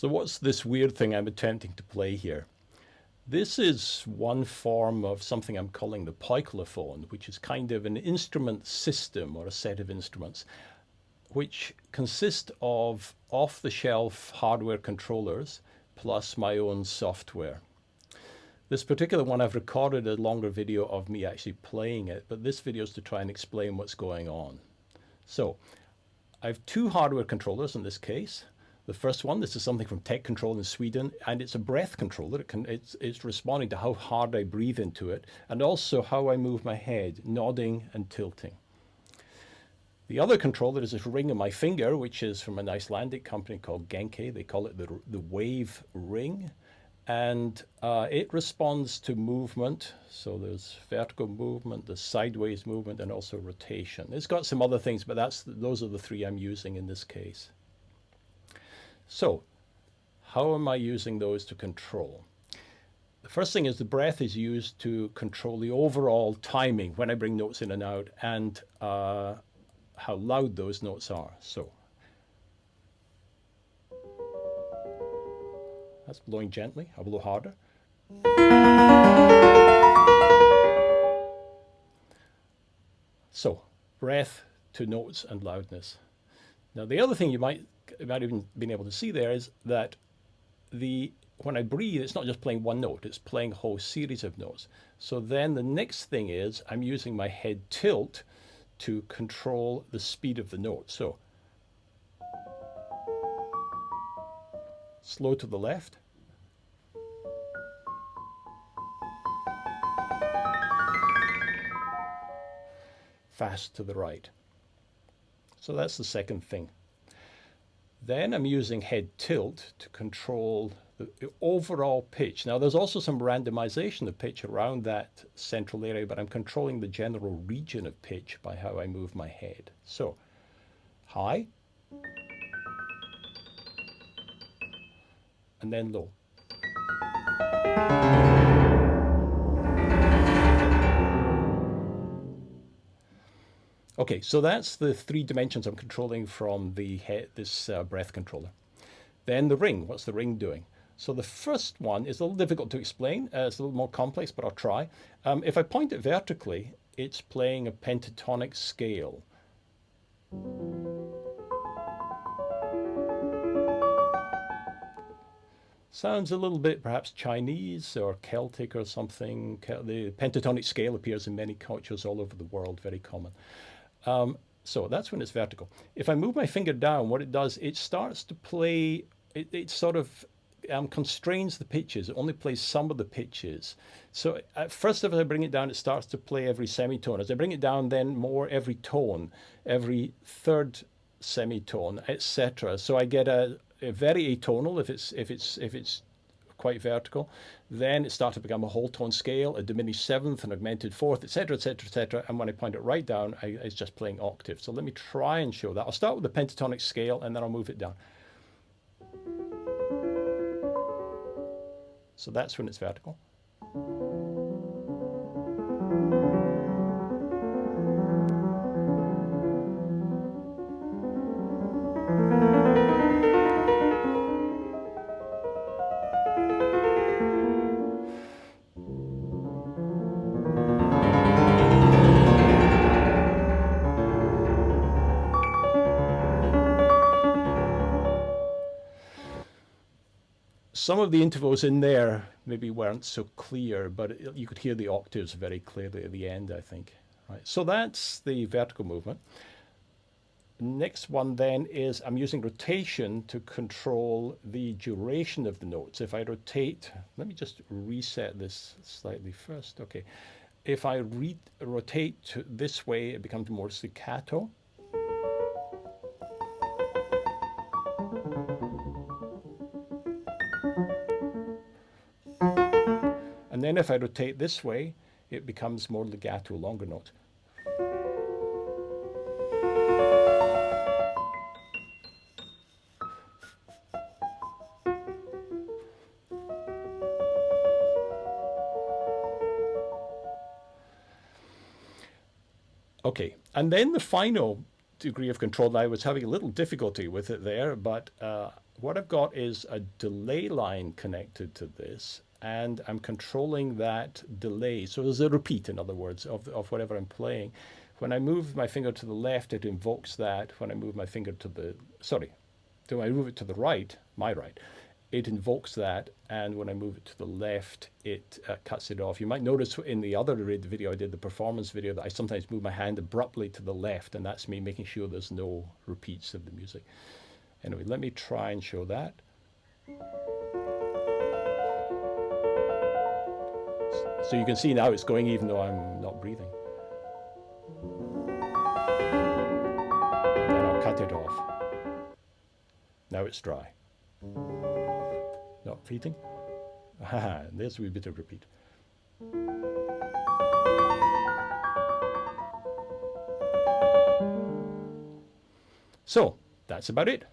So what's this weird thing I'm attempting to play here? This is one form of something I'm calling the Poikilophone, which is kind of an instrument system or a set of instruments, which consist of off-the-shelf hardware controllers plus my own software. This particular one, I've recorded a longer video of me actually playing it, but this video is to try and explain what's going on. So I have two hardware controllers in this case. The first one, this is something from Tech Control in Sweden, and it's a breath controller. It's responding to how hard I breathe into it, and also how I move my head, nodding and tilting. The other controller is this ring on my finger, which is from an Icelandic company called Genki. They call it the Wave Ring, and it responds to movement. So there's vertical movement, there's sideways movement, and also rotation. It's got some other things, but those are the three I'm using in this case. So how am I using those to control? The first thing is the breath is used to control the overall timing when I bring notes in and out, and how loud those notes are. So that's blowing gently. I'll blow harder. So breath to notes and loudness. Now the other thing you might even been able to see there is that when I breathe, it's not just playing one note, it's playing a whole series of notes. So then the next thing is I'm using my head tilt to control the speed of the note. So slow to the left, fast to the right. So that's the second thing. Then I'm using head tilt to control the overall pitch. Now there's also some randomization of pitch around that central area, but I'm controlling the general region of pitch by how I move my head. So high, and then low. Okay, so that's the three dimensions I'm controlling from this breath controller. Then the ring, what's the ring doing? So the first one is a little difficult to explain. It's a little more complex, but I'll try. If I point it vertically, it's playing a pentatonic scale. Sounds a little bit perhaps Chinese or Celtic or something. The pentatonic scale appears in many cultures all over the world, very common. So that's when it's vertical. If I move my finger down, what it does, it starts to play, it sort of constrains the pitches. It only plays some of the pitches. So at first, if I bring it down, it starts to play every semitone. As I bring it down, then more every tone, every third semitone, etc. So I get a very atonal if it's quite vertical. Then it starts to become a whole tone scale, a diminished seventh, an augmented fourth, etc., etc., etc. And when I point it right down, it's just playing octave. So let me try and show that. I'll start with the pentatonic scale and then I'll move it down. So that's when it's vertical. Some of the intervals in there maybe weren't so clear, but you could hear the octaves very clearly at the end, I think. Right. So that's the vertical movement. Next one then is I'm using rotation to control the duration of the notes. If I rotate, let me just reset this slightly first. Okay. If I rotate this way, it becomes more staccato. And then if I rotate this way, it becomes more legato, longer notes. Okay, and then the final degree of control, I was having a little difficulty with it there, but what I've got is a delay line connected to this, and I'm controlling that delay. So there's a repeat, in other words, of whatever I'm playing. When I move my finger to the left, it invokes that. When I move my finger to the, when I move it to the right, my right, it invokes that. And when I move it to the left, it cuts it off. You might notice in the other video I did, the performance video, that I sometimes move my hand abruptly to the left, and that's me making sure there's no repeats of the music. Anyway, let me try and show that. So you can see now it's going even though I'm not breathing. Then I'll cut it off. Now it's dry. Not repeating. There's a wee bit of repeat. So that's about it.